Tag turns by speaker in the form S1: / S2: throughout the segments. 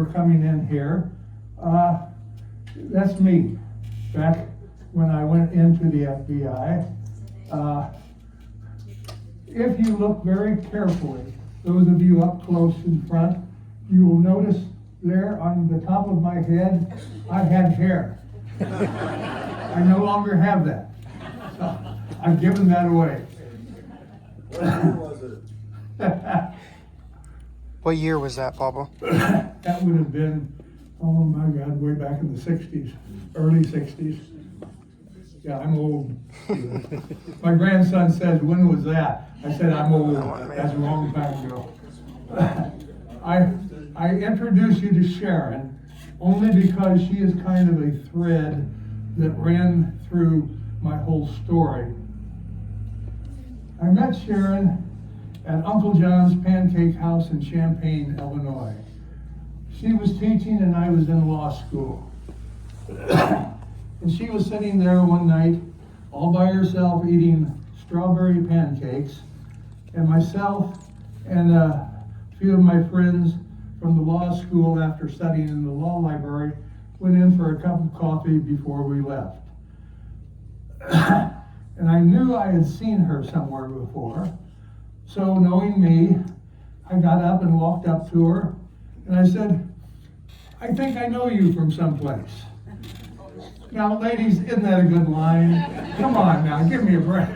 S1: Coming in here. That's me back when I went into the FBI. If you look very carefully, those of you up close in front, you will notice there on the top of my head, I had hair. I no longer have that. So I've given that away.
S2: What year was that, Papa?
S1: That would have been, oh my God, way back in the 60s, early 60s. Yeah, I'm old. My grandson says, when was that? I said, I'm old. That's a long time ago. I introduce you to Sharon only because she is kind of a thread that ran through my whole story. I met Sharon at Uncle John's Pancake House in Champaign, Illinois. She was teaching and I was in law school. And she was sitting there one night all by herself eating strawberry pancakes, and myself and a few of my friends from the law school, after studying in the law library, went in for a cup of coffee before we left. And I knew I had seen her somewhere before. So knowing me, I got up and walked up to her, and I said, I think I know you from someplace. Now, ladies, isn't that a good line? Come on now, give me a break.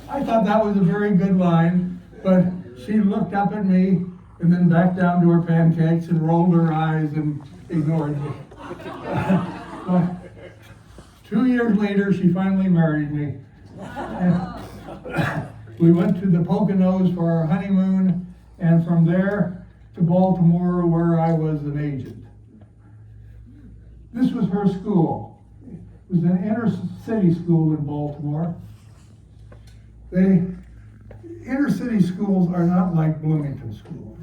S1: I thought that was a very good line, but she looked up at me and then back down to her pancakes and rolled her eyes and ignored me. But 2 years later, she finally married me. We went to the Poconos for our honeymoon, and from there to Baltimore, where I was an agent. This was her school. It was an inner city school in Baltimore. Inner city schools are not like Bloomington schools.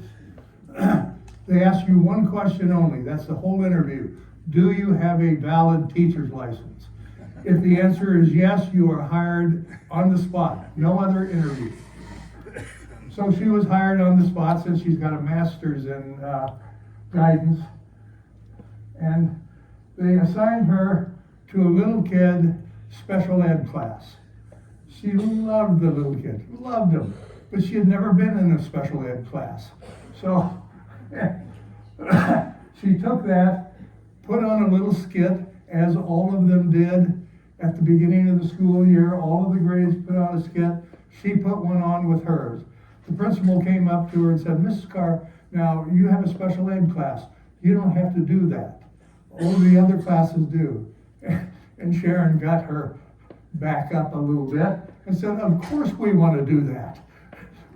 S1: They ask you one question only. That's the whole interview. Do you have a valid teacher's license? If the answer is yes, you are hired on the spot. No other interview. So she was hired on the spot since she's got a master's in guidance. And they assigned her to a little kid special ed class. She loved the little kid, loved him, but she had never been in a special ed class. So she took that, put on a little skit, as all of them did at the beginning of the school year. All of the grades put on a skit. She put one on with hers. The principal came up to her and said, Mrs. Carr, now you have a special ed class. You don't have to do that. All the other classes do. And Sharon got her back up a little bit and said, of course we want to do that.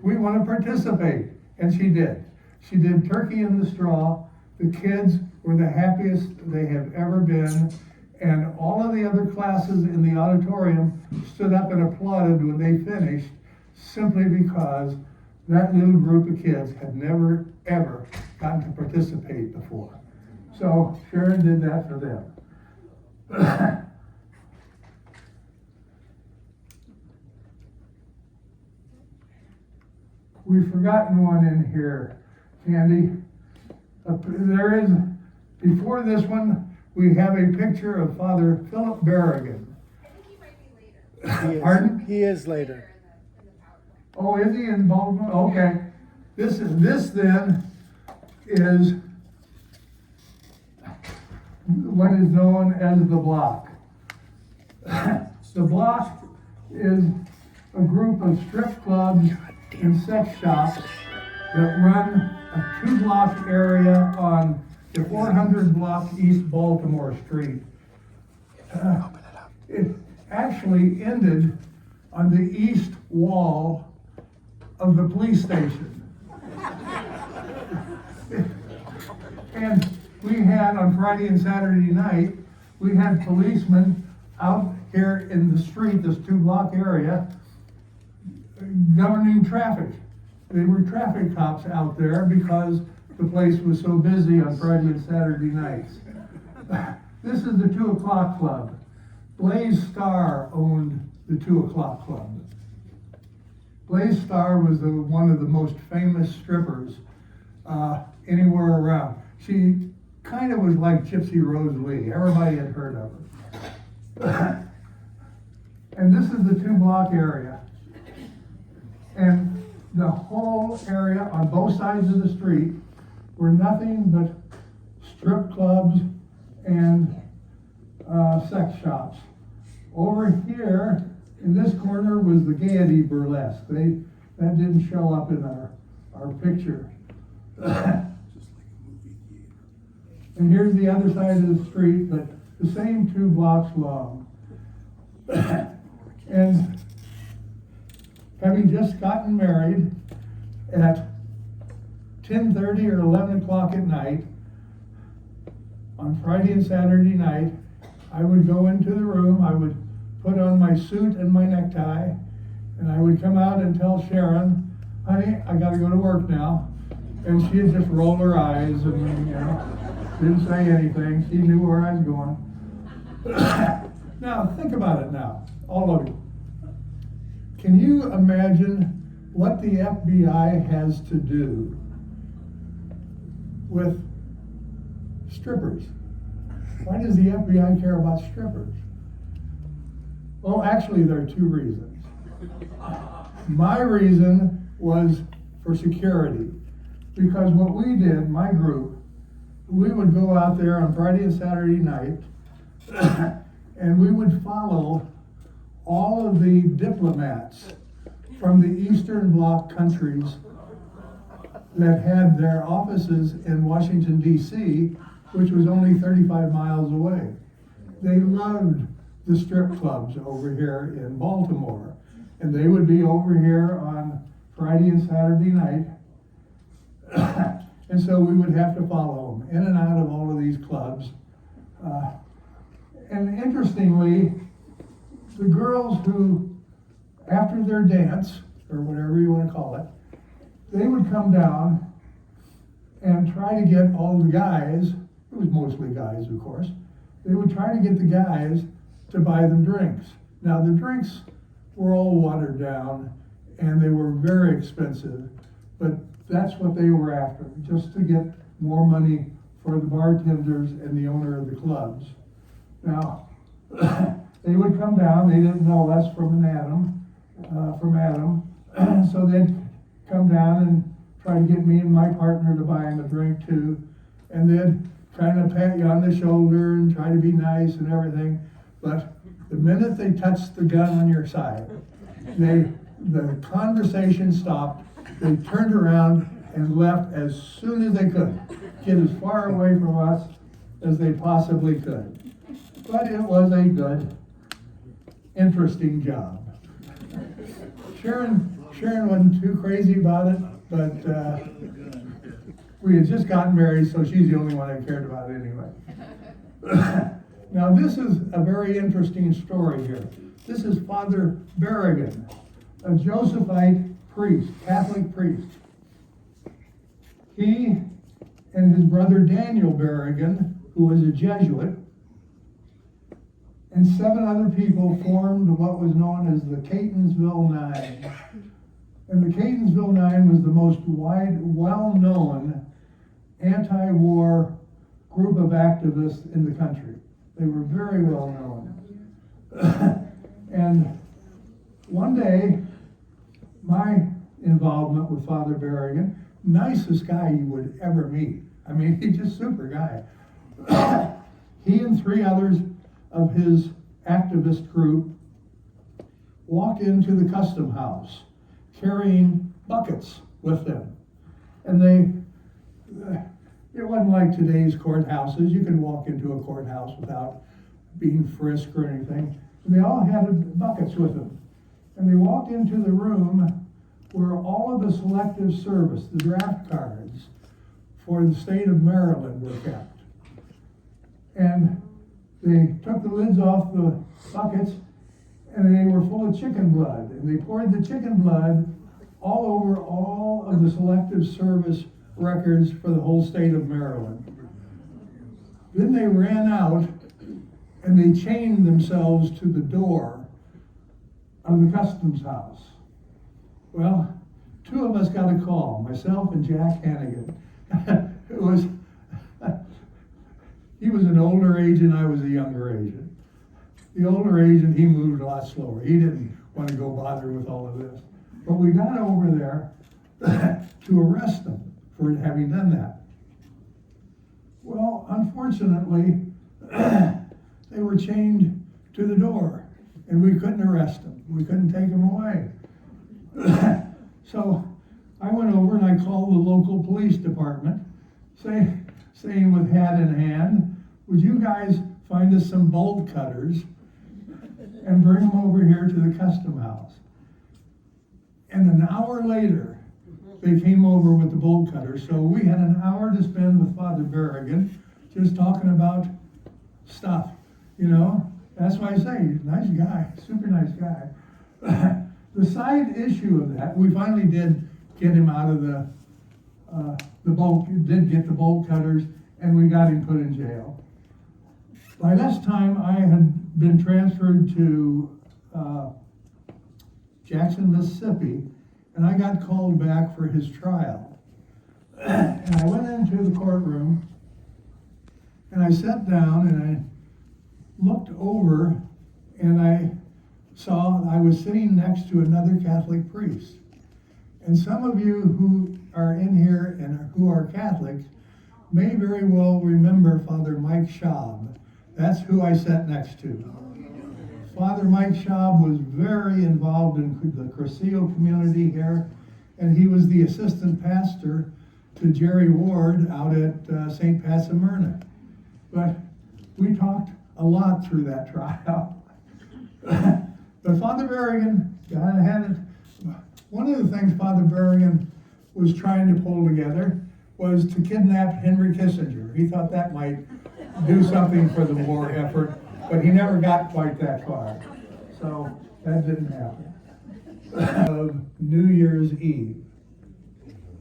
S1: We want to participate. And she did. She did turkey in the straw. The kids were the happiest they have ever been. And all of the other classes in the auditorium stood up and applauded when they finished, simply because that little group of kids had never, ever gotten to participate before. So Sharon did that for them. We've forgotten one in here, Candy. There is, before this one, we have a picture of Father Philip Berrigan.
S3: I think he might be later.
S1: Pardon?
S2: He is later.
S1: Oh, is he in Baltimore? Okay. This then is what is known as the block. The block is a group of strip clubs and sex shops that run a 2-block area on the 400 block East Baltimore Street. It actually ended on the east wall of the police station. And we had, on Friday and Saturday night, we had policemen out here in the street, this 2-block area, governing traffic. They were traffic cops out there because the place was so busy on Friday and Saturday nights. This is the 2 o'clock club. Blaze Starr owned the 2 o'clock club. Blaze Starr was one of the most famous strippers anywhere around. She kind of was like Gypsy Rose Lee. Everybody had heard of her. And this is the 2-block area. And the whole area on both sides of the street were nothing but strip clubs and sex shops. Over here, in this corner, was the Gaiety Burlesque. That didn't show up in our picture. And here's the other side of the street, but the same 2 blocks long. And having just gotten married at 10:30 or 11 o'clock at night, on Friday and Saturday night, I would go into the room, I would put on my suit and my necktie, and I would come out and tell Sharon, honey, I gotta go to work now. And she'd just roll her eyes and, didn't say anything. She knew where I was going. Now, think about it now, all of you. Can you imagine what the FBI has to do with strippers? Why does the FBI care about strippers? Well, actually, there are 2 reasons. My reason was for security. Because what we did, my group, we would go out there on Friday and Saturday night, and we would follow all of the diplomats from the Eastern Bloc countries that had their offices in Washington, D.C., which was only 35 miles away. They loved the strip clubs over here in Baltimore, and they would be over here on Friday and Saturday night. And so we would have to follow them in and out of all of these clubs. And interestingly, the girls who, after their dance, or whatever you want to call it, they would come down and try to get all the guys, it was mostly guys, of course, they would try to get the guys to buy them drinks. Now, the drinks were all watered down, and they were very expensive, but that's what they were after, just to get more money for the bartenders and the owner of the clubs. Now, they would come down, they didn't know us from Adam, so they'd come down and try to get me and my partner to buy them a drink too, and they'd kind of pat you on the shoulder and try to be nice and everything, but the minute they touched the gun on your side, the conversation stopped. They turned around and left as soon as they could, get as far away from us as they possibly could. But it was a good, interesting job. Sharon wasn't too crazy about it, but we had just gotten married, so she's the only one I cared about anyway. Now, this is a very interesting story here. This is Father Berrigan, a Josephite priest, Catholic priest. He and his brother Daniel Berrigan, who was a Jesuit, and 7 other people formed what was known as the Catonsville Nine. And the Catonsville Nine was the most well-known anti-war group of activists in the country. They were very well known. And one day, my involvement with Father Berrigan, nicest guy you would ever meet. I mean, he's just super guy. He and 3 others of his activist group walked into the custom house carrying buckets with them. And it wasn't like today's courthouses. You could walk into a courthouse without being frisked or anything. And they all had buckets with them. And they walked into the room where all of the selective service, the draft cards for the state of Maryland were kept. And they took the lids off the buckets, and they were full of chicken blood. And they poured the chicken blood all over all of the selective service records for the whole state of Maryland. Then they ran out, and they chained themselves to the door of the customs house. Well, 2 of us got a call, myself and Jack Hannigan. He was an older agent, I was a younger agent. The older agent, he moved a lot slower. He didn't want to go bother with all of this. But we got over there to arrest them for having done that. Well, unfortunately, they were chained to the door, and we couldn't arrest them. We couldn't take them away. So I went over and I called the local police department, saying with hat in hand, would you guys find us some bolt cutters and bring them over here to the custom house? And an hour later, they came over with the bolt cutters. So we had an hour to spend with Father Berrigan, just talking about stuff, you know? That's why I say, nice guy, super nice guy. The side issue of that, we finally did get him out of the bolt, did get the bolt cutters, and we got him put in jail. By this time, I had been transferred to Jackson, Mississippi, and I got called back for his trial. And I went into the courtroom, and I sat down, and I looked over, and I saw I was sitting next to another Catholic priest. And some of you who are in here and who are Catholics may very well remember Father Mike Schaub. That's who I sat next to. Father Mike Schaub was very involved in the Cursillo community here, and he was the assistant pastor to Jerry Ward out at St. Pat's of Myrna. But we talked a lot through that trial. But Father Berrigan, one of the things Father Berrigan was trying to pull together was to kidnap Henry Kissinger. He thought that might do something for the war effort, but he never got quite that far. So that didn't happen. New Year's Eve,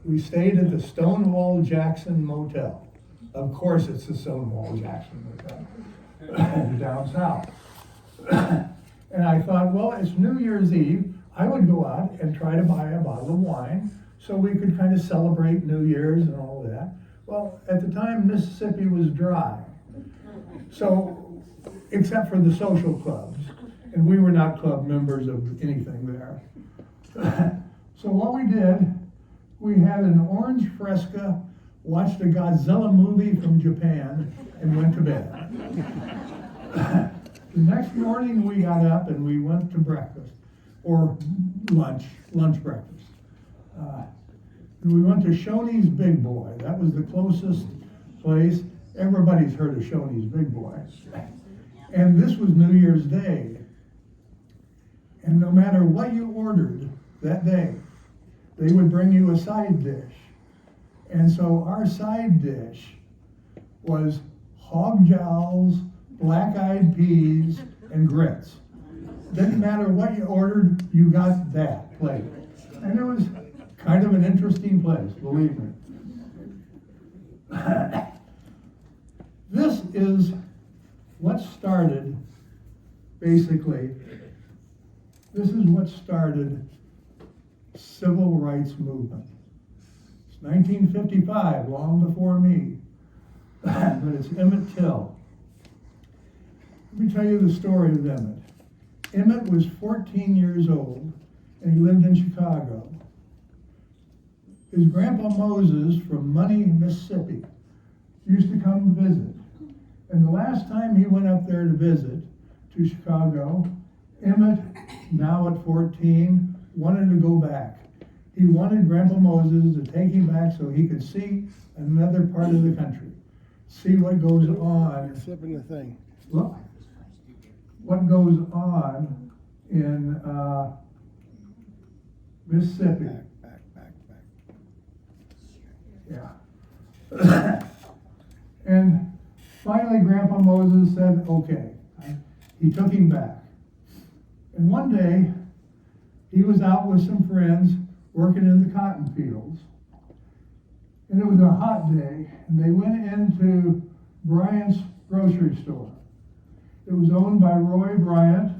S1: we stayed at the Stonewall Jackson Motel. Of course it's the Stonewall Jackson Motel, down south. And I thought, well, it's New Year's Eve. I would go out and try to buy a bottle of wine so we could kind of celebrate New Year's and all of that. Well, at the time, Mississippi was dry. So, except for the social clubs, and we were not club members of anything there. So what we did, we had an orange Fresca, watched a Godzilla movie from Japan, and went to bed. The next morning we got up and we went to breakfast, or lunch breakfast. We went to Shoney's Big Boy. That was the closest place. Everybody's heard of Shoney's Big Boy. And this was New Year's Day. And no matter what you ordered that day, they would bring you a side dish. And so our side dish was hog jowls, black-eyed peas, and grits. Didn't matter what you ordered, you got that plate. And it was kind of an interesting place, believe me. This is what started, basically, this is what started civil rights movement. It's 1955, long before me, but it's Emmett Till. Let me tell you the story of Emmett. Emmett was 14 years old, and he lived in Chicago. His grandpa Moses from Money, Mississippi, used to come visit. And the last time he went up there to visit to Chicago, Emmett, now at 14, wanted to go back. He wanted Grandpa Moses to take him back so he could see another part of the country, see what goes on.
S2: Flipping the thing.
S1: Look, what goes on in Mississippi.
S2: Back.
S1: Yeah. And finally, Grandpa Moses said, okay. He took him back. And one day, he was out with some friends working in the cotton fields. And it was a hot day, and they went into Bryant's grocery store. It was owned by Roy Bryant,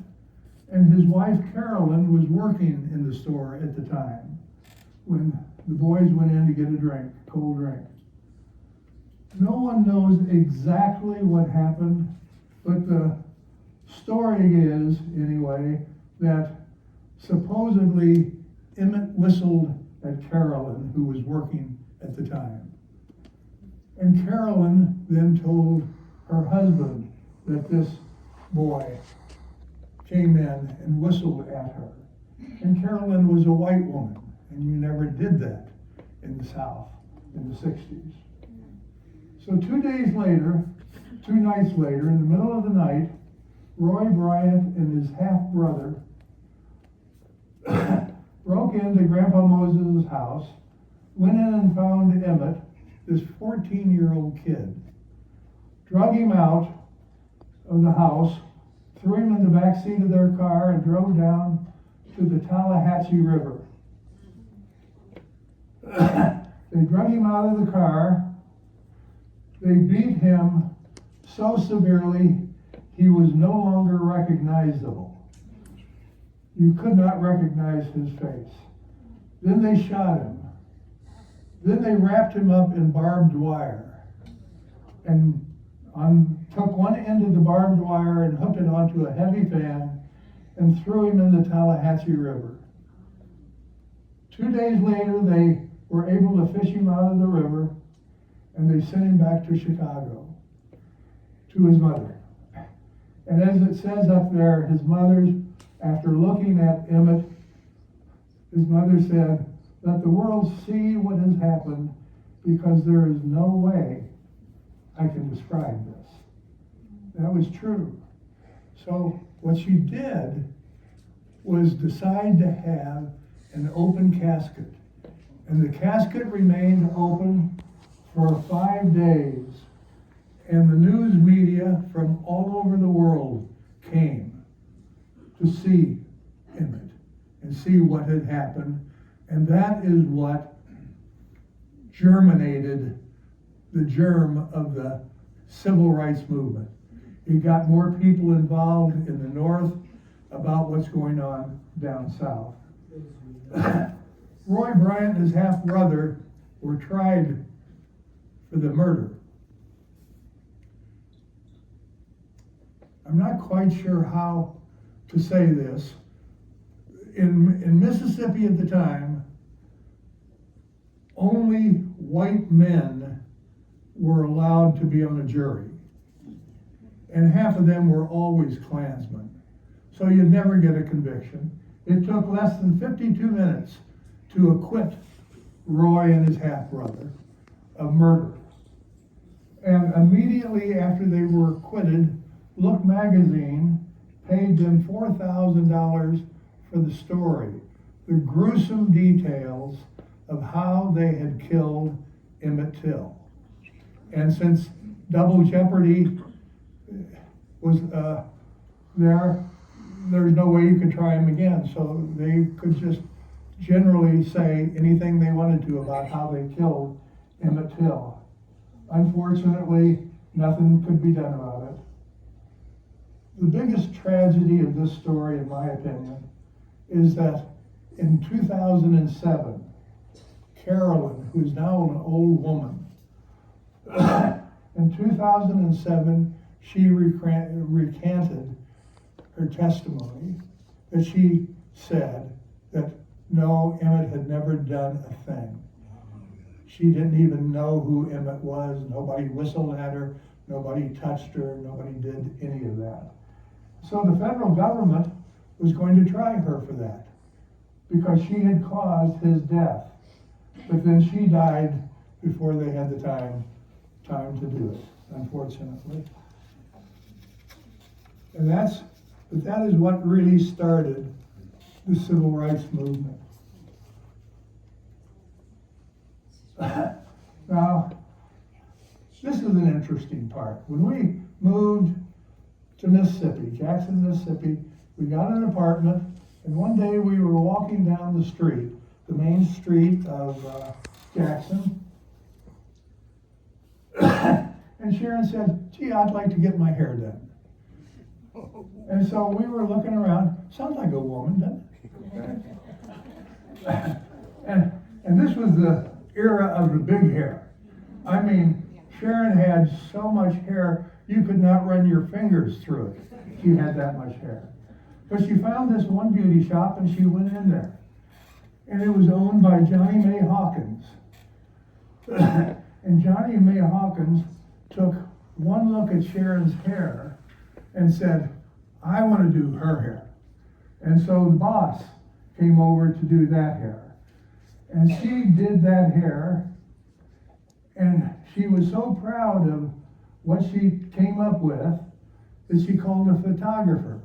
S1: and his wife Carolyn was working in the store at the time when the boys went in to get a drink, cold drink. No one knows exactly what happened, but the story is, anyway, that supposedly Emmett whistled at Carolyn, who was working at the time. And Carolyn then told her husband that this boy came in and whistled at her. And Carolyn was a white woman, and you never did that in the South in the 60s. So 2 days later, 2 nights later, in the middle of the night, Roy Bryant and his half-brother broke into Grandpa Moses' house, went in and found Emmett, this 14-year-old kid, drug him out of the house, threw him in the back seat of their car, and drove down to the Tallahatchie River. They drug him out of the car. They beat him so severely he was no longer recognizable. You could not recognize his face. Then they shot him. Then they wrapped him up in barbed wire and took one end of the barbed wire and hooked it onto a heavy fan and threw him in the Tallahatchie River. 2 days later, they were able to fish him out of the river, and they sent him back to Chicago, to his mother. And as it says up there, his mother's, after looking at Emmett, his mother said, "Let the world see what has happened, because there is no way I can describe this." That was true. So what she did was decide to have an open casket. And the casket remained open for 5 days. And the news media from all over the world came to see Emmett and see what had happened. And that is what germinated the germ of the civil rights movement. It got more people involved in the North about what's going on down South. Roy Bryant and his half-brother were tried for the murder. I'm not quite sure how to say this. In Mississippi at the time, only white men were allowed to be on a jury. And half of them were always Klansmen. So you'd never get a conviction. It took less than 52 minutes to acquit Roy and his half-brother of murder. And immediately after they were acquitted, Look magazine paid them $4,000 for the story, the gruesome details of how they had killed Emmett Till. And since double jeopardy was there's no way you could try him again, so they could just generally say anything they wanted to about how they killed Emmett Till. Unfortunately, nothing could be done about it. The biggest tragedy of this story, in my opinion, is that in 2007, Carolyn, who's now an old woman, in 2007, she recanted her testimony that she said that no, Emmett had never done a thing. She didn't even know who Emmett was. Nobody whistled at her. Nobody touched her. Nobody did any of that. So the federal government was going to try her for that because she had caused his death. But then she died before they had the time to do it, unfortunately. And that is what really started the civil rights movement. Now, this is an interesting part. When we moved to Mississippi, Jackson, Mississippi, we got an apartment, and one day we were walking down the street, the main street of Jackson, and Sharon said, "Gee, I'd like to get my hair done." And so we were looking around. Sounds like a woman, doesn't it? and this was the era of the big hair. I mean, Sharon had so much hair, you could not run your fingers through it. She had that much hair. But she found this one beauty shop and she went in there. And it was owned by Johnny May Hawkins. And Johnny May Hawkins took one look at Sharon's hair and said, I want to do her hair. And so the boss came over to do that hair. And she did that hair, and she was so proud of what she came up with that she called a photographer.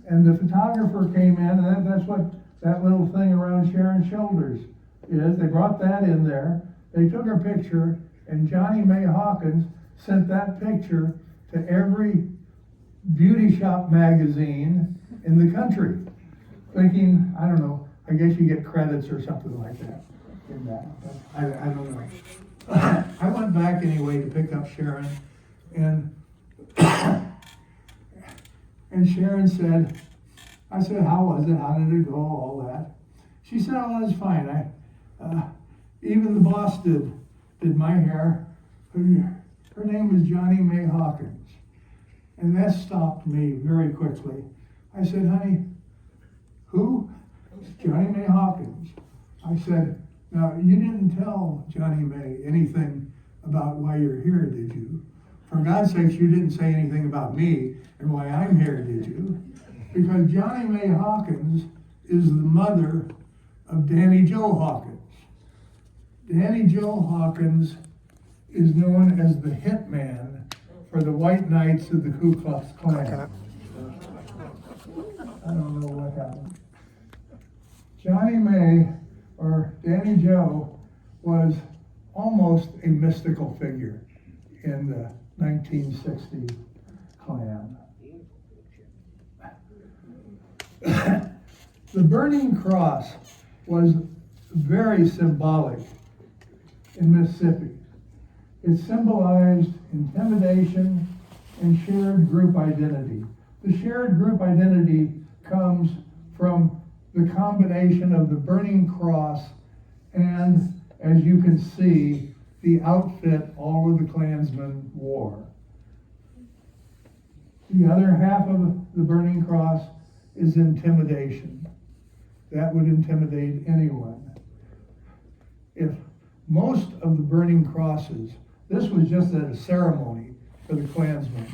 S1: And the photographer came in, and that's what that little thing around Sharon's shoulders is. They brought that in there. They took her picture, and Johnny May Hawkins sent that picture to every beauty shop magazine in the country, thinking, I don't know, I guess you get credits or something like that in that. I don't know. I went back anyway to pick up Sharon, and and Sharon said, I said, how was it? How did it go? All that. She said, oh, it's fine. Even the boss did my hair. Her name was Johnny May Hawkins. And that stopped me very quickly. I said, honey, who? Johnny May Hawkins. I said, now you didn't tell Johnny May anything about why you're here, did you? For God's sakes, you didn't say anything about me and why I'm here, did you? Because Johnny May Hawkins is the mother of Danny Joe Hawkins. Danny Joe Hawkins is known as the hitman for the White Knights of the Ku Klux Klan. I don't know what happened. Johnny May, or Danny Joe, was almost a mystical figure in the 1960s Klan. The Burning Cross was very symbolic in Mississippi. It symbolized intimidation and shared group identity. The shared group identity comes from the combination of the burning cross and, as you can see, the outfit all of the Klansmen wore. The other half of the burning cross is intimidation. That would intimidate anyone. If most of the burning crosses, this was just at a ceremony for the Klansmen,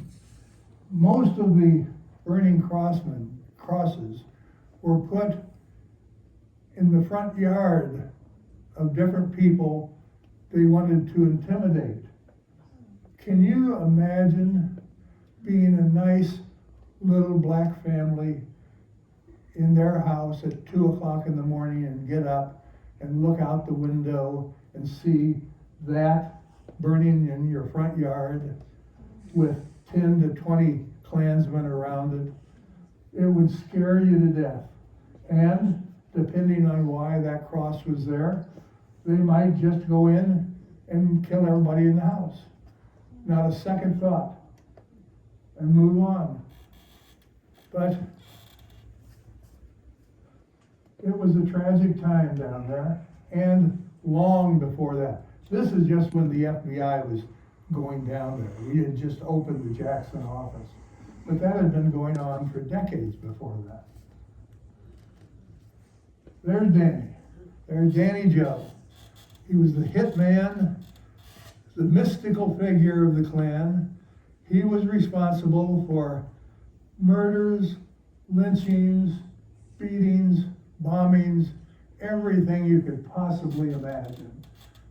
S1: most of the burning crosses were put in the front yard of different people they wanted to intimidate. Can you imagine being a nice little black family in their house at 2 o'clock in the morning and get up and look out the window and see that burning in your front yard with 10 to 20 Klansmen around it? It would scare you to death. And depending on why that cross was there, they might just go in and kill everybody in the house. Not a second thought. And move on. But it was a tragic time down there, and long before that. This is just when the FBI was going down there. We had just opened the Jackson office. But that had been going on for decades before that. There's Danny. There's Danny Joe. He was the hitman, the mystical figure of the Klan. He was responsible for murders, lynchings, beatings, bombings, everything you could possibly imagine.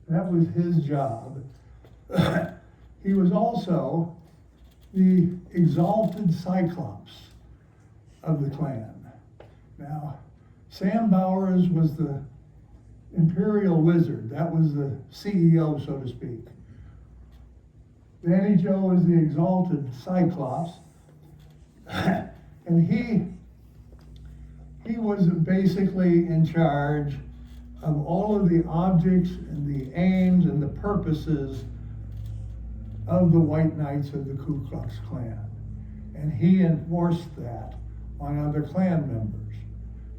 S1: That was his job. He was also the exalted Cyclops of the Klan. Now, Sam Bowers was the imperial wizard. That was the CEO, so to speak. Danny Joe was the exalted Cyclops. And he was basically in charge of all of the objects and the aims and the purposes of the White Knights of the Ku Klux Klan. And he enforced that on other Klan members.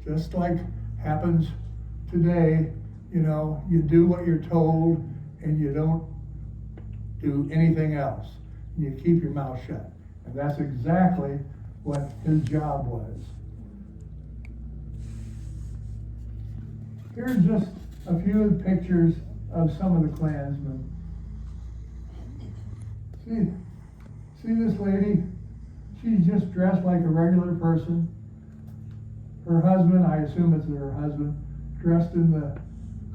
S1: Just like happens today, you know, you do what you're told and you don't do anything else. You keep your mouth shut. And that's exactly what his job was. Here's just a few of the pictures of some of the Klansmen. See this lady? She's just dressed like a regular person. Her husband, I assume it's her husband, dressed in the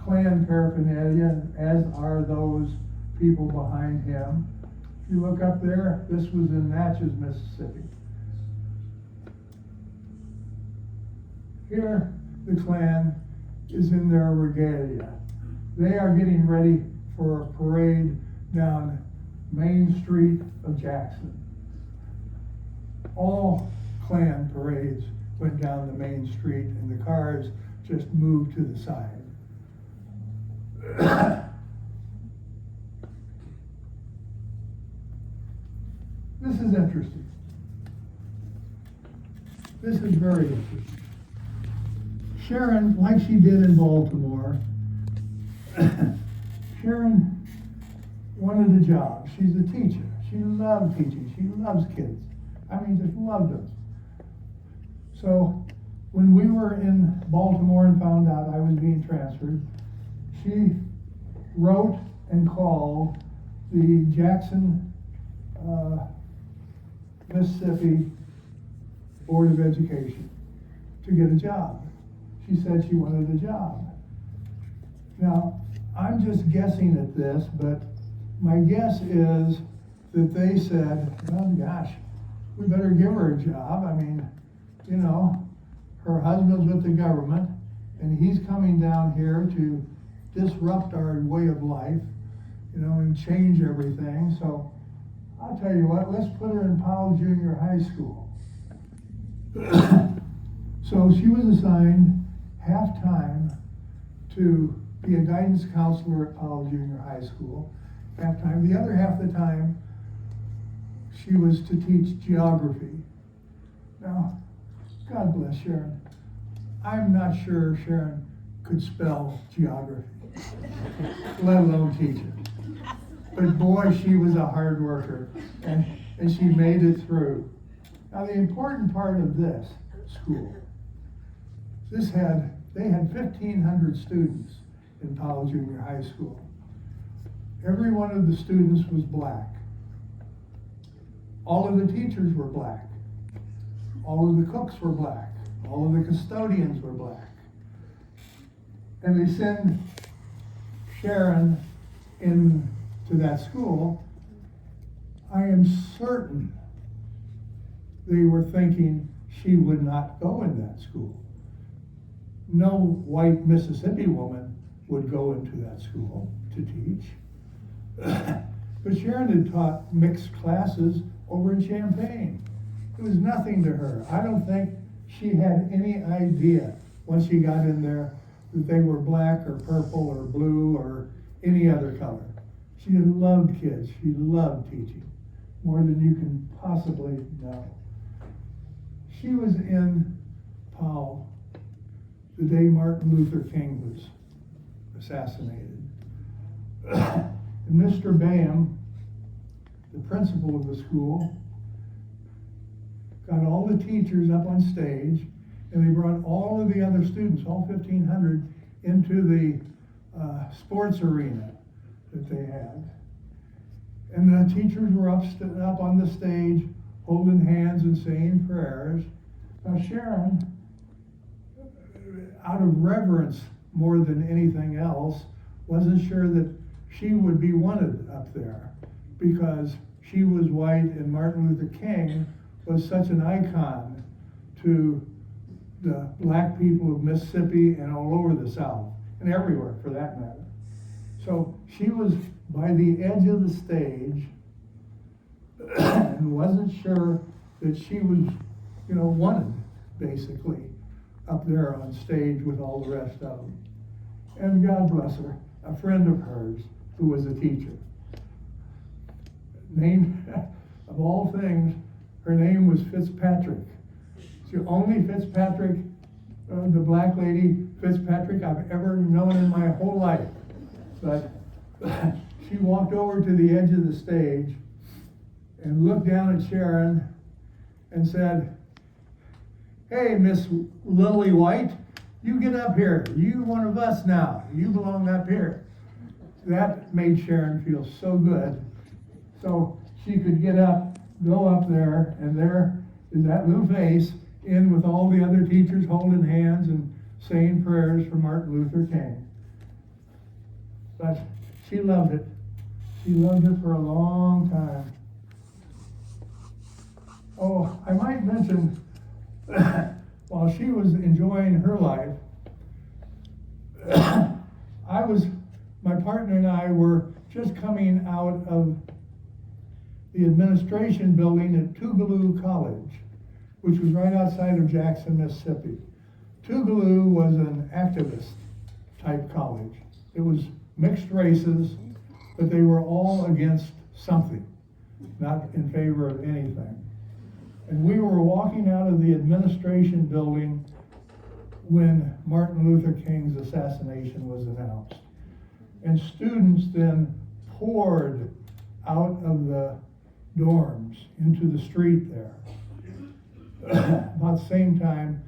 S1: Klan paraphernalia, as are those people behind him. If you look up there, this was in Natchez, Mississippi. Here, the Klan is in their regalia. They are getting ready for a parade down Main Street of Jackson. All Klan parades went down the main street and the cars just moved to the side. This is interesting. This is very interesting. Sharon, like she did in Baltimore, Sharon wanted a job. She's a teacher. She loved teaching. She loves kids. I mean, just loved them. So when we were in Baltimore and found out I was being transferred, she wrote and called the Jackson, Mississippi Board of Education to get a job. She said she wanted a job. Now, I'm just guessing at this, but my guess is that they said, oh gosh, we better give her a job. I mean, you know, her husband's with the government, and he's coming down here to disrupt our way of life, you know, and change everything. So I'll tell you what, let's put her in Powell Junior High School. So she was assigned half-time to be a guidance counselor at Powell Junior High School. Half-time. The other half of the time, she was to teach geography. Now, God bless Sharon. I'm not sure Sharon could spell geography, let alone teach it. But boy, she was a hard worker, and she made it through. Now, the important part of this school, they had 1,500 students in Powell Junior High School. Every one of the students was black. All of the teachers were black. All of the cooks were black. All of the custodians were black. And they send Sharon into that school. I am certain they were thinking she would not go in that school. No white Mississippi woman would go into that school to teach. But Sharon had taught mixed classes over in Champaign. It was nothing to her. I don't think she had any idea once she got in there that they were black or purple or blue or any other color. She loved kids. She loved teaching more than you can possibly know. She was in Powell the day Martin Luther King was assassinated. And Mr. Bam, the principal of the school, got all the teachers up on stage, and they brought all of the other students, all 1,500, into the sports arena that they had. And the teachers were up on the stage, holding hands and saying prayers. Now Sharon, out of reverence more than anything else, wasn't sure that she would be wanted up there because she was white and Martin Luther King was such an icon to the black people of Mississippi and all over the South, and everywhere for that matter. So she was by the edge of the stage and wasn't sure that she was, wanted, basically, up there on stage with all the rest of them. And God bless her, a friend of hers who was a teacher. Named, of all things, her name was Fitzpatrick. It's the only Fitzpatrick, the black lady Fitzpatrick I've ever known in my whole life. But she walked over to the edge of the stage and looked down at Sharon and said, "Hey, Miss Lily White, you get up here. You one of us now. You belong up here." That made Sharon feel so good. So she could get up, go up there, and there is that little face in with all the other teachers holding hands and saying prayers for Martin Luther King. But she loved it. She loved it for a long time. Oh, I might mention, while she was enjoying her life, my partner and I were just coming out of the administration building at Tougaloo College, which was right outside of Jackson, Mississippi. Tougaloo was an activist type college. It was mixed races, but they were all against something, not in favor of anything. And we were walking out of the administration building when Martin Luther King's assassination was announced. And students then poured out of the dorms into the street there. About the same time,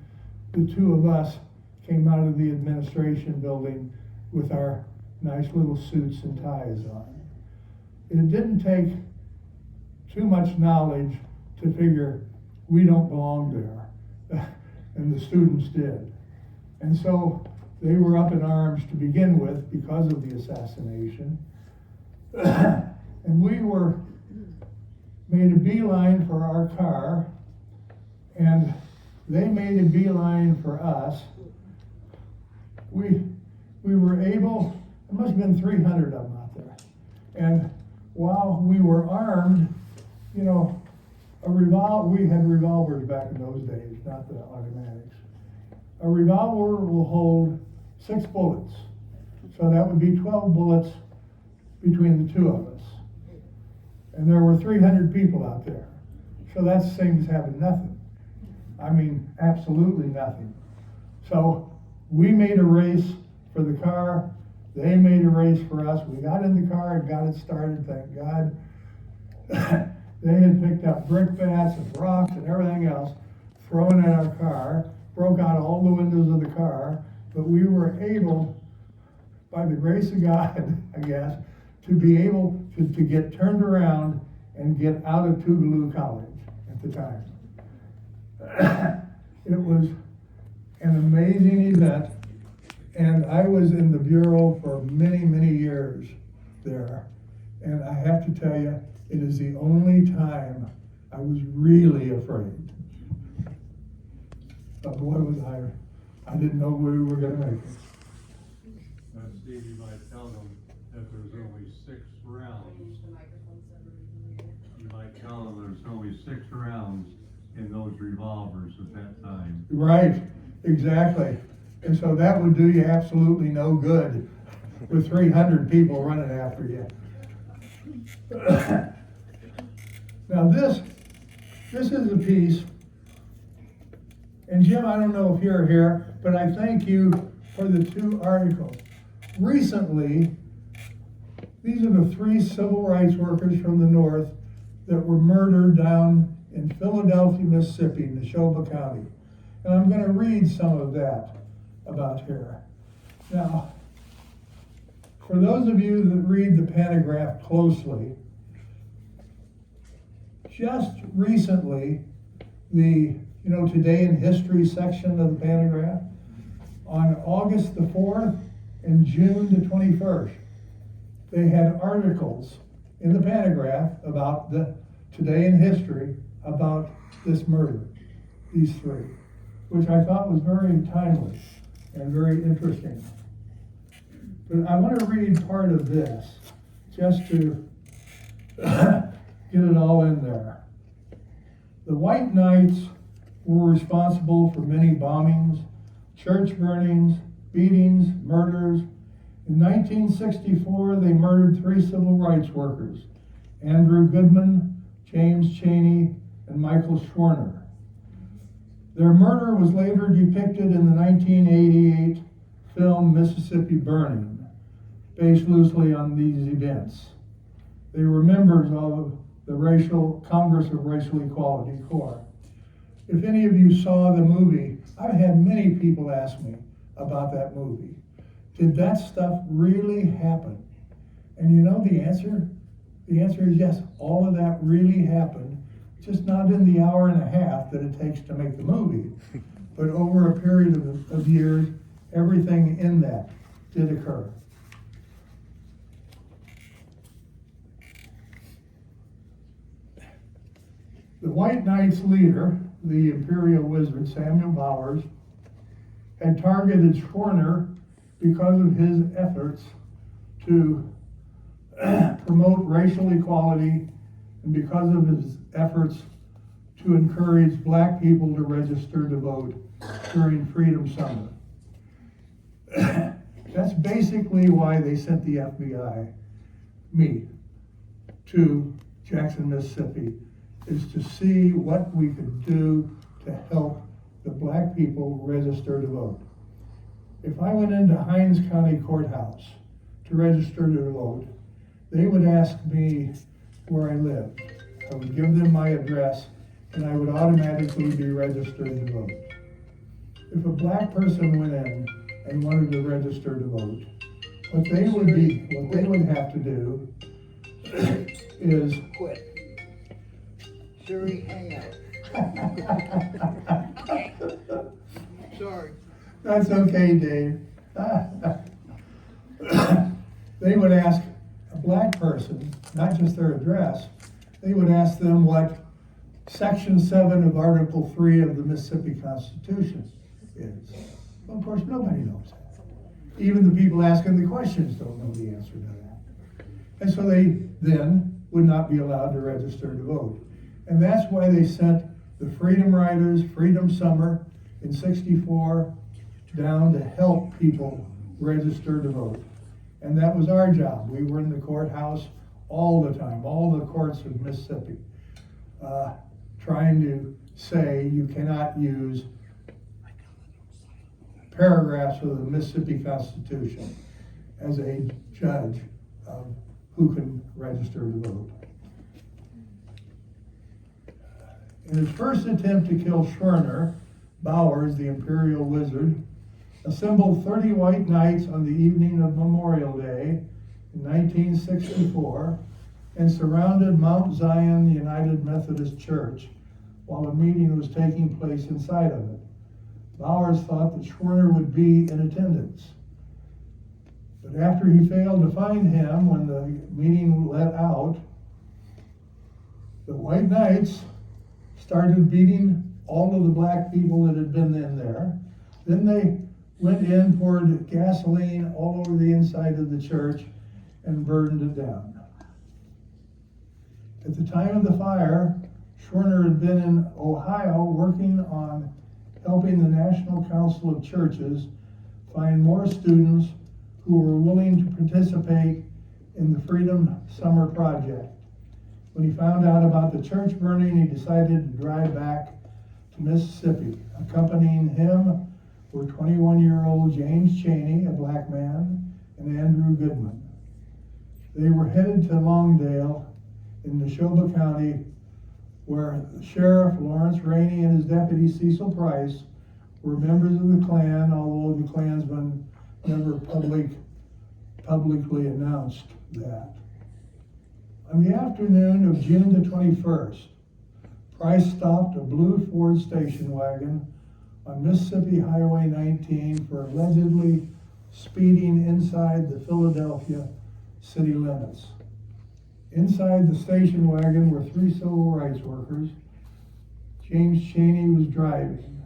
S1: the two of us came out of the administration building with our nice little suits and ties on. It didn't take too much knowledge to figure we don't belong there, and the students did. And so they were up in arms to begin with because of the assassination. And we were made a beeline for our car, and they made a beeline for us. We were able, there must have been 300 of them out there. And while we were armed, you know, we had revolvers back in those days, not the automatics. A revolver will hold 6 bullets. So that would be 12 bullets between the two of us. And there were 300 people out there. So that's the same as having nothing. I mean, absolutely nothing. So we made a race for the car. They made a race for us. We got in the car and got it started, thank God. They had picked up brickbats and rocks and everything else, thrown at our car, broke out all the windows of the car, but we were able, by the grace of God, I guess, to be able to get turned around and get out of Tougaloo College at the time. It was an amazing event, and I was in the Bureau for many, many years there. And I have to tell you, it is the only time I was really afraid. But what was I didn't know we were going to make it.
S4: Steve, you might tell them that there's only 6 rounds. You might tell them there's only 6 rounds in those revolvers at that time.
S1: Right, exactly. And so that would do you absolutely no good with 300 people running after you. Now this is a piece, and Jim, I don't know if you're here, but I thank you for the 2 articles. Recently, these are the 3 civil rights workers from the North that were murdered down in Philadelphia, Mississippi, Neshoba County. And I'm going to read some of that about here. Now, for those of you that read the Pentagraph closely, just recently, the Today in History section of the Pentagraph, on August the 4th and June the 21st, they had articles in the Pentagraph about the Today in History about this murder, these 3, which I thought was very timely and very interesting. But I want to read part of this just to get it all in there. The White Knights were responsible for many bombings, church burnings, beatings, murders. In 1964, they murdered 3 civil rights workers, Andrew Goodman, James Chaney, and Michael Schwerner. Their murder was later depicted in the 1988 film Mississippi Burning, based loosely on these events. They were members of the Congress of Racial Equality, CORE. If any of you saw the movie, I've had many people ask me about that movie. Did that stuff really happen? And you know the answer? The answer is yes, all of that really happened, just not in the hour and a half that it takes to make the movie, but over a period of years, everything in that did occur. The White Knights leader, the Imperial Wizard Samuel Bowers, had targeted Schwerner because of his efforts to promote racial equality and because of his efforts to encourage black people to register to vote during Freedom Summer. That's basically why they sent the FBI, me, to Jackson, Mississippi, is to see what we could do to help the black people register to vote. If I went into Hinds County Courthouse to register to vote, they would ask me where I lived. I would give them my address, and I would automatically be registered to vote. If a black person went in and wanted to register to vote, what they would have to do is
S5: Quit. Siri, hang out. Sorry.
S1: That's okay, Dave. They would ask a black person, not just their address, they would ask them what Section 7 of Article 3 of the Mississippi Constitution is. Well, of course, nobody knows that. Even the people asking the questions don't know the answer to that. And so they then would not be allowed to register to vote. And that's why they sent the Freedom Riders, Freedom Summer in '64 down to help people register to vote. And that was our job. We were in the courthouse all the time, all the courts of Mississippi, trying to say you cannot use paragraphs of the Mississippi Constitution as a judge of who can register to vote. In his first attempt to kill Schwerner, Bowers, the Imperial Wizard, assembled 30 white knights on the evening of Memorial Day in 1964 and surrounded Mount Zion United Methodist Church while a meeting was taking place inside of it. Bowers thought that Schwerner would be in attendance. But after he failed to find him when the meeting let out, the white knights started beating all of the black people that had been in there. Then they went in, poured gasoline all over the inside of the church, and burned it down. At the time of the fire, Schwerner had been in Ohio working on helping the National Council of Churches find more students who were willing to participate in the Freedom Summer Project. When he found out about the church burning, he decided to drive back to Mississippi. Accompanying him were 21-year-old James Chaney, a black man, and Andrew Goodman. They were headed to Longdale in Neshoba County, where Sheriff Lawrence Rainey and his deputy Cecil Price were members of the Klan, although the Klansmen never publicly announced that. On the afternoon of June the 21st, Price stopped a blue Ford station wagon on Mississippi Highway 19 for allegedly speeding inside the Philadelphia city limits. Inside the station wagon were 3 civil rights workers. James Chaney was driving,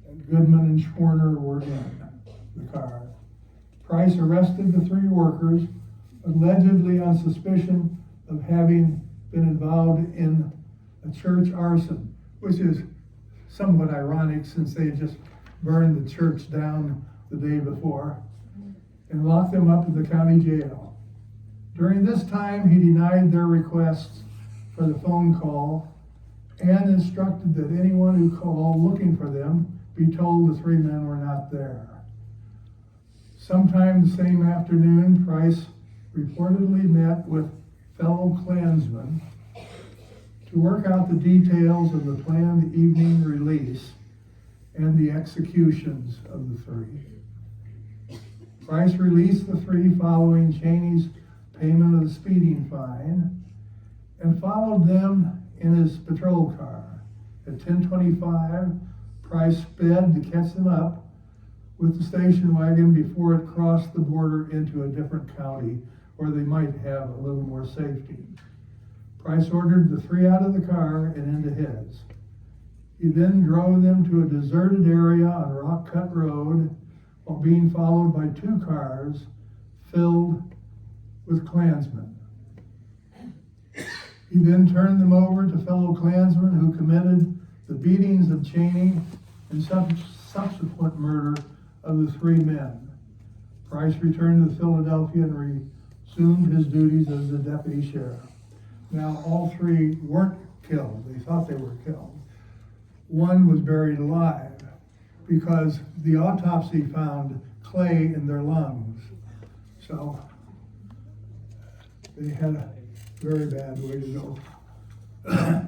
S1: and Goodman and Schwerner were in the car. Price arrested the 3 workers, allegedly on suspicion of having been involved in a church arson, which is somewhat ironic since they had just burned the church down the day before, and locked them up in the county jail. During this time, he denied their requests for the phone call and instructed that anyone who called looking for them be told the 3 men were not there. Sometime the same afternoon, Price reportedly met with fellow Klansmen to work out the details of the planned evening release and the executions of the three. Price released the three following Cheney's payment of the speeding fine and followed them in his patrol car. At 10:25, Price sped to catch them up with the station wagon before it crossed the border into a different county where they might have a little more safety. Price ordered the three out of the car and into his. He then drove them to a deserted area on Rock Cut Road while being followed by two cars filled with Klansmen. He then turned them over to fellow Klansmen who committed the beatings of Cheney and subsequent murder of the three men. Price returned to Philadelphia and resumed his duties as the deputy sheriff. Now, all three weren't killed. They thought they were killed. One was buried alive because the autopsy found clay in their lungs. So they had a very bad way to go.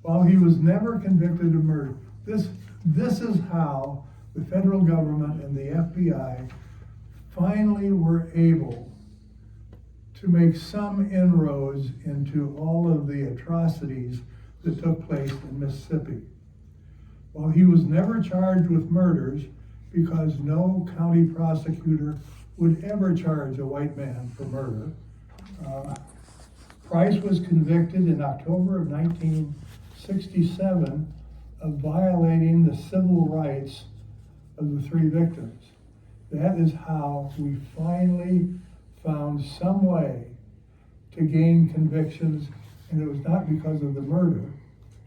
S1: While he was never convicted of murder, this is how the federal government and the FBI finally were able to make some inroads into all of the atrocities that took place in Mississippi. While he was never charged with murders because no county prosecutor would ever charge a white man for murder, Price was convicted in October of 1967 of violating the civil rights of the three victims. That is how we finally found some way to gain convictions, and it was not because of the murder,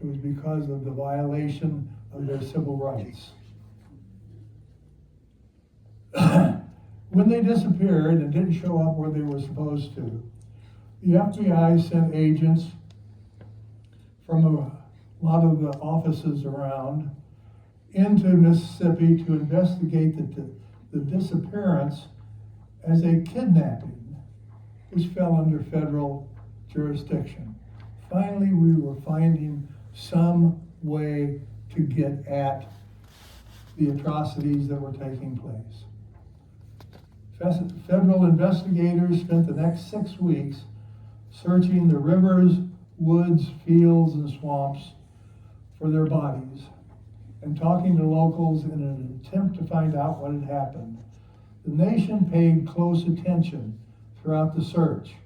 S1: it was because of the violation of their civil rights. When they disappeared and didn't show up where they were supposed to, the FBI sent agents from a lot of the offices around into Mississippi to investigate the disappearance as a kidnapping, which fell under federal jurisdiction. Finally, we were finding some way to get at the atrocities that were taking place. Federal investigators spent the next 6 weeks searching the rivers, woods, fields, and swamps for their bodies and talking to locals in an attempt to find out what had happened. The nation paid close attention throughout the search.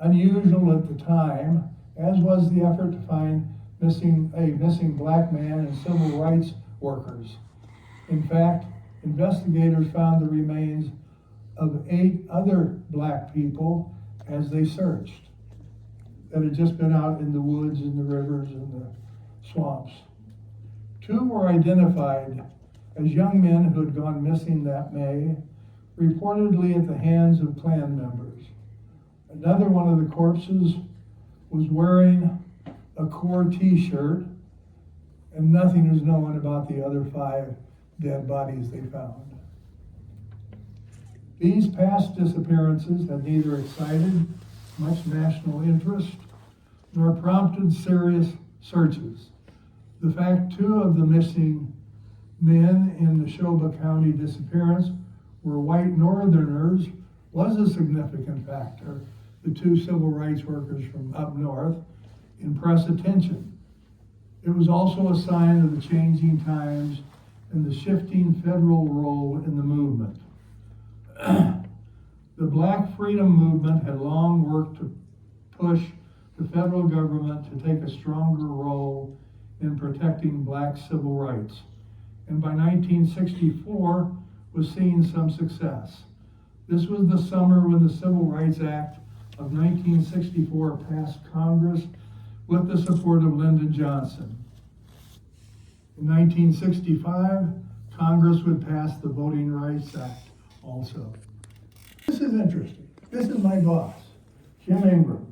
S1: Unusual at the time, as was the effort to find a missing black man and civil rights workers. In fact, investigators found the remains of 8 other black people as they searched that had just been out in the woods and the rivers and the swamps. 2 were identified as young men who had gone missing that May, reportedly at the hands of Klan members. Another one of the corpses was wearing a Corps t-shirt, and nothing is known about the other 5 dead bodies they found. These past disappearances have neither excited much national interest nor prompted serious searches. The fact 2 of the missing men in the Neshoba County disappearance were white Northerners was a significant factor. The 2 civil rights workers from up north in press attention. It was also a sign of the changing times and the shifting federal role in the movement. The Black Freedom Movement had long worked to push the federal government to take a stronger role in protecting black civil rights, and by 1964 was seeing some success. This was the summer when the Civil Rights Act of 1964 passed Congress with the support of Lyndon Johnson. In 1965, Congress would pass the Voting Rights Act also. This is interesting. This is my boss, Jim Ingram.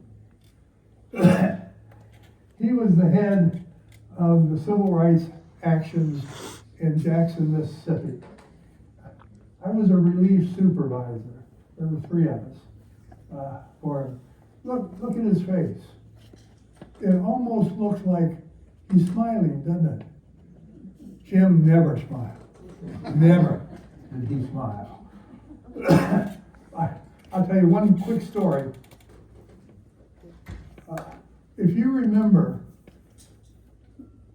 S1: He was the head of the civil rights actions in Jackson, Mississippi. I was a relief supervisor. There were 3 of us for him. Look at his face. It almost looks like he's smiling, doesn't it? Jim never smiled. Never did he smile. I'll tell you one quick story. If you remember,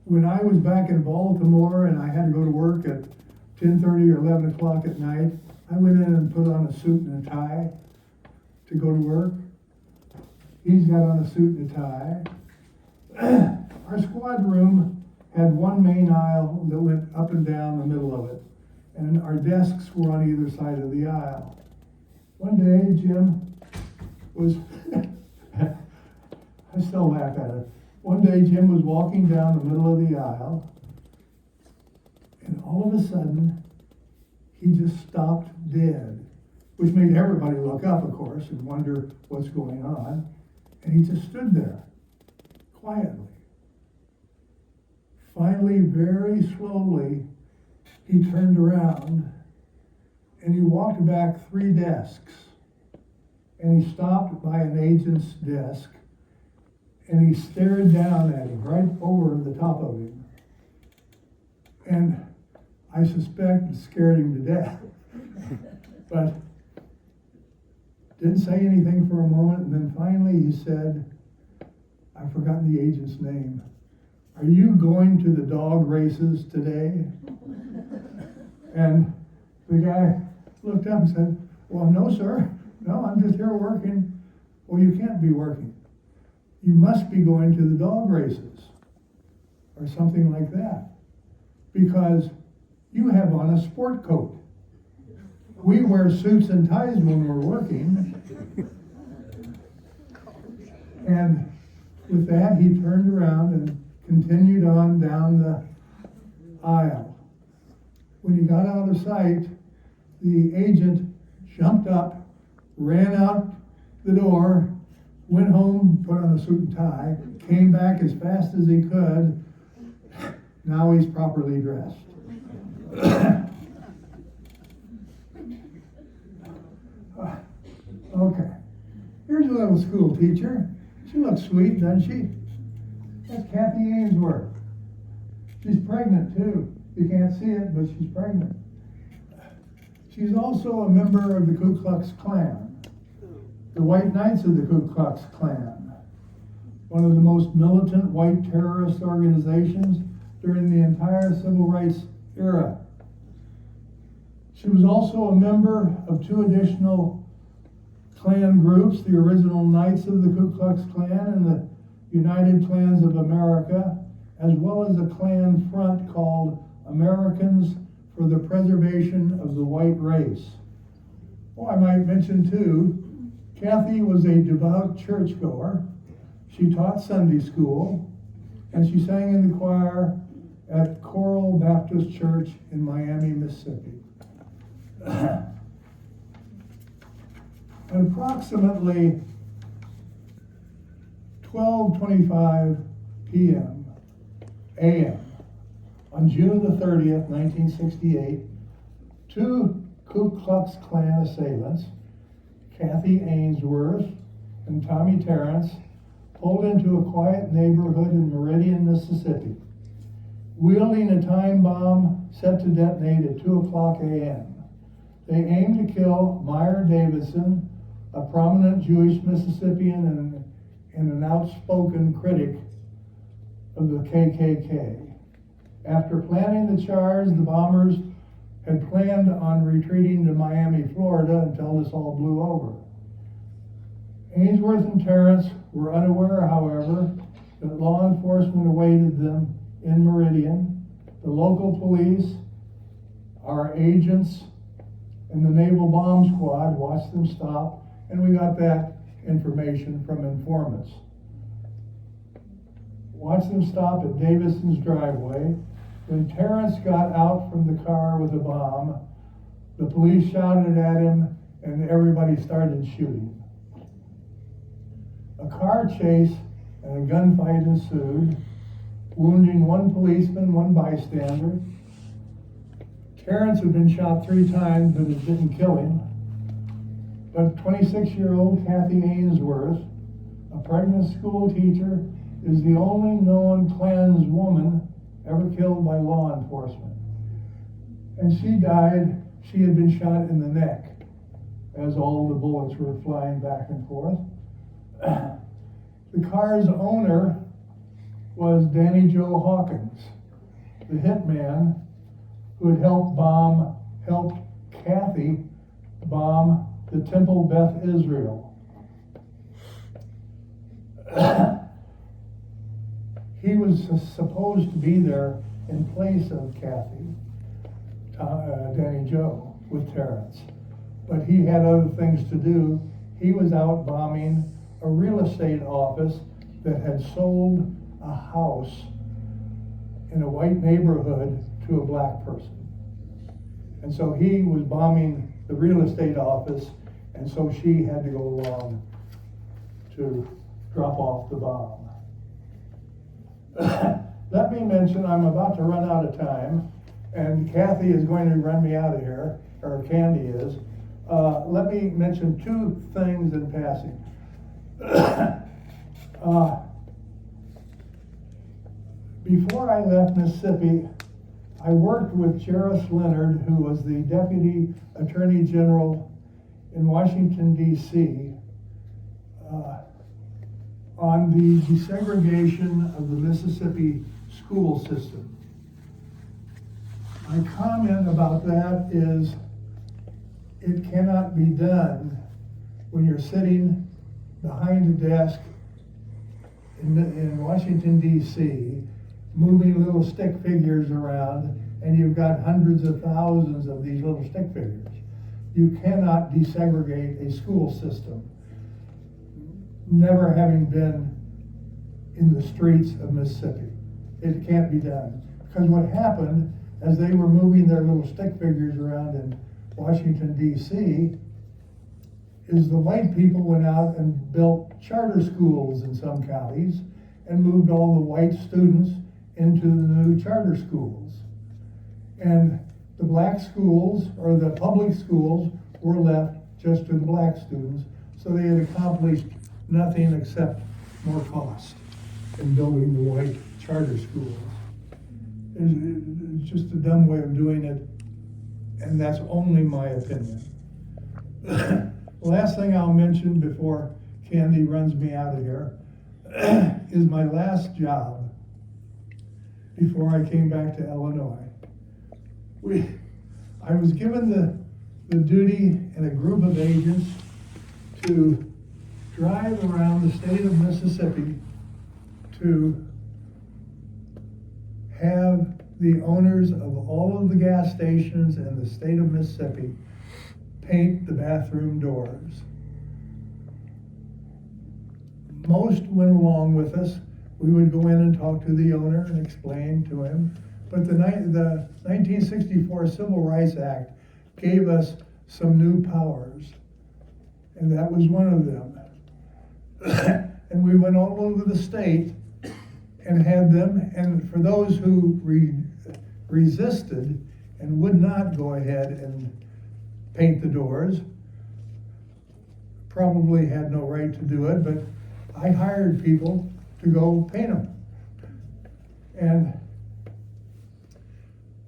S1: when I was back in Baltimore and I had to go to work at 10:30 or 11 o'clock at night, I went in and put on a suit and a tie to go to work. He's got on a suit and a tie. Our squad room had one main aisle that went up and down the middle of it, and our desks were on either side of the aisle. One day, Jim was, I still laugh at it. One day, Jim was walking down the middle of the aisle, and all of a sudden, he just stopped dead, which made everybody look up, of course, and wonder what's going on. And he just stood there, quietly. Finally, very slowly, he turned around, and he walked back 3 desks, and he stopped by an agent's desk, and he stared down at him, right over the top of him. And I suspect it scared him to death. But didn't say anything for a moment, and then finally he said, I've forgotten the agent's name. Are you going to the dog races today? And the guy looked up and said, well, no, sir. No, I'm just here working. Well, you can't be working. You must be going to the dog races or something like that, because you have on a sport coat. We wear suits and ties when we're working. And with that, he turned around and continued on down the aisle. When he got out of sight, the agent jumped up, ran out the door, went home, put on a suit and tie, came back as fast as he could. Now he's properly dressed. Okay, here's a little school teacher. She looks sweet, doesn't she? That's Kathy Ainsworth. She's pregnant too. You can't see it, but she's pregnant. She's also a member of the Ku Klux Klan, the White Knights of the Ku Klux Klan, one of the most militant white terrorist organizations during the entire civil rights era. She was also a member of 2 additional Klan groups, the original Knights of the Ku Klux Klan and the United Klans of America, as well as a Klan front called Americans for the Preservation of the White Race. Oh, I might mention too, Kathy was a devout churchgoer. She taught Sunday school, and she sang in the choir at Coral Baptist Church in Miami, Mississippi. At approximately 12:25 p.m. a.m. on June the 30th, 1968, 2 Ku Klux Klan assailants, Kathy Ainsworth and Tommy Terrence, pulled into a quiet neighborhood in Meridian, Mississippi, wielding a time bomb set to detonate at 2 o'clock a.m. They aimed to kill Meyer Davidson, a prominent Jewish Mississippian and an outspoken critic of the KKK. After planning the charge, the bombers had planned on retreating to Miami, Florida until this all blew over. Ainsworth and Terrence were unaware, however, that law enforcement awaited them in Meridian. The local police, our agents, and the Naval Bomb Squad watched them stop, and we got that information from informants. Watched them stop at Davidson's driveway. When Terrence got out from the car with a bomb, the police shouted at him, and everybody started shooting. A car chase and a gunfight ensued, wounding 1 policeman, 1 bystander. Terrence had been shot 3 times, but it didn't kill him. But 26-year-old Kathy Ainsworth, a pregnant school teacher, is the only known Klan's woman ever killed by law enforcement. And she died, she had been shot in the neck as all the bullets were flying back and forth. The car's owner was Danny Joe Hawkins, the hitman who had helped Kathy bomb the Temple Beth Israel. He was supposed to be there in place of Kathy, Danny Joe, with Terrence. But he had other things to do. He was out bombing a real estate office that had sold a house in a white neighborhood to a black person. And so he was bombing the real estate office, and so she had to go along to drop off the bomb. Let me mention, I'm about to run out of time, and Kathy is going to run me out of here, or Candy is. Let me mention 2 things in passing. Before I left Mississippi, I worked with Sheriff Leonard, who was the Deputy Attorney General in Washington, D.C., on the desegregation of the Mississippi school system. My comment about that is it cannot be done when you're sitting behind a desk in Washington, D.C., moving little stick figures around, and you've got hundreds of thousands of these little stick figures. You cannot desegregate a school system. Never having been in the streets of Mississippi. It can't be done. Because what happened, as they were moving their little stick figures around in Washington, D.C., is the white people went out and built charter schools in some counties and moved all the white students into the new charter schools. And the black schools, or the public schools, were left just to the black students, so they had accomplished nothing except more cost in building the white charter schools. It's just a dumb way of doing it, and that's only my opinion. The last thing I'll mention before Candy runs me out of here is my last job before I came back to Illinois. I was given the duty and a group of agents to drive around the state of Mississippi to have the owners of all of the gas stations in the state of Mississippi paint the bathroom doors. Most went along with us. We would go in and talk to the owner and explain to him. But the 1964 Civil Rights Act gave us some new powers, and that was one of them. And we went all over the state and had them, and for those who resisted and would not go ahead and paint the doors, probably had no right to do it, but I hired people to go paint them. And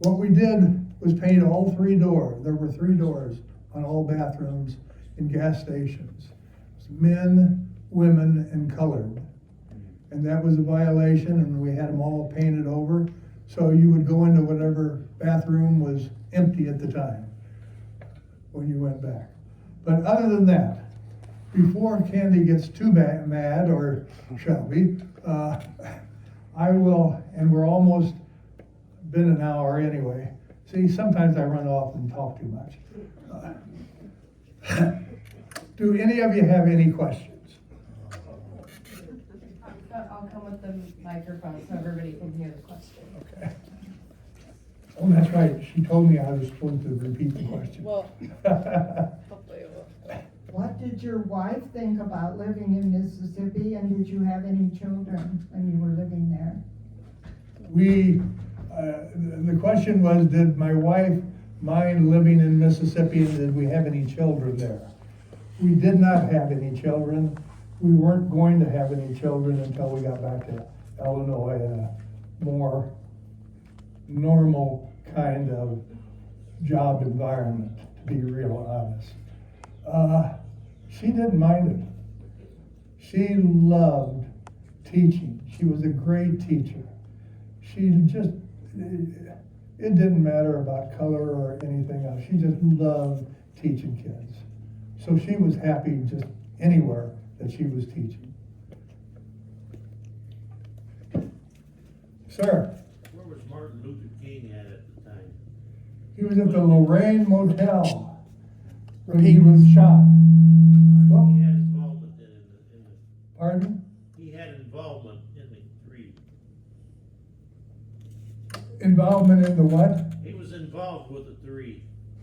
S1: what we did was paint all 3 doors. There were 3 doors on all bathrooms in gas stations. Men, women, and colored. And that was a violation, and we had them all painted over. So you would go into whatever bathroom was empty at the time when you went back. But other than that, before Candy gets too mad, or Shelby, I will, and we're almost been an hour anyway. See, sometimes I run off and talk too much. Do any of you have any questions?
S3: I'll come with the microphone so everybody can hear the question.
S1: Okay. Oh, that's right. She told me I was supposed to repeat the question.
S3: Well, hopefully it will.
S5: What did your wife think about living in Mississippi, and did you have any children when you were living there?
S1: The question was, did my wife mind living in Mississippi and did we have any children there? We did not have any children. We weren't going to have any children until we got back to Illinois in a more normal kind of job environment, to be real honest. She didn't mind it. She loved teaching. She was a great teacher. She just, it didn't matter about color or anything else. She just loved teaching kids. So she was happy just anywhere that she was teaching. Sir,
S6: Where was Martin Luther King at the time?
S1: he was at the Lorraine Motel when he was shot. Well,
S6: He had involvement in the,
S1: pardon?
S6: he had involvement in the three.
S1: Involvement in the what?
S6: He was involved with the three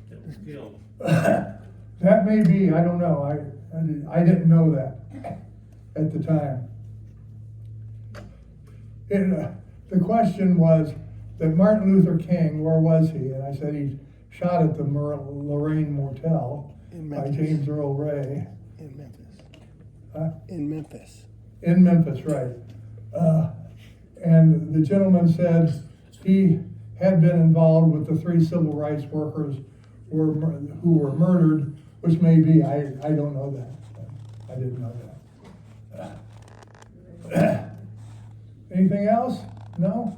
S6: that was killed.
S1: That may be, I don't know, I didn't know that at the time. The question was that Martin Luther King, where was he? And I said he shot at the Lorraine Motel
S2: In
S1: by
S2: Memphis.
S1: James Earl Ray.
S2: In Memphis.
S1: Huh?
S2: In Memphis.
S1: In Memphis, right. And the gentleman said he had been involved with the 3 civil rights workers who were murdered, which may be, I don't know that. I didn't know that. Anything else? No?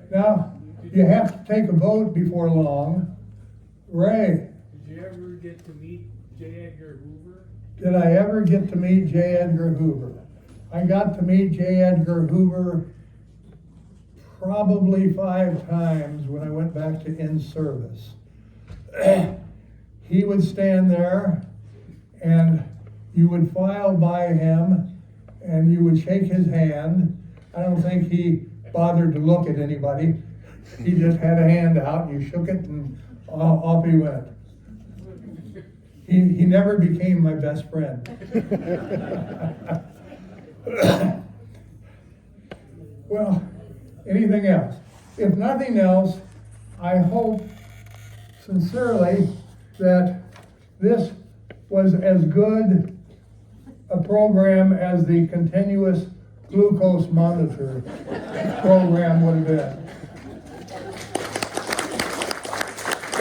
S1: Now, you have to take a vote before long. Ray,
S7: Did you ever get to meet J. Edgar Hoover?
S1: did I ever get to meet J. Edgar Hoover? I got to meet J. Edgar Hoover probably 5 times when I went back to in-service. He would stand there and you would file by him and you would shake his hand. I don't think he bothered to look at anybody. He just had a hand out and you shook it and off he went. He never became my best friend. Well, anything else? If nothing else, I hope sincerely that this was as good a program as the continuous glucose monitor program would have been.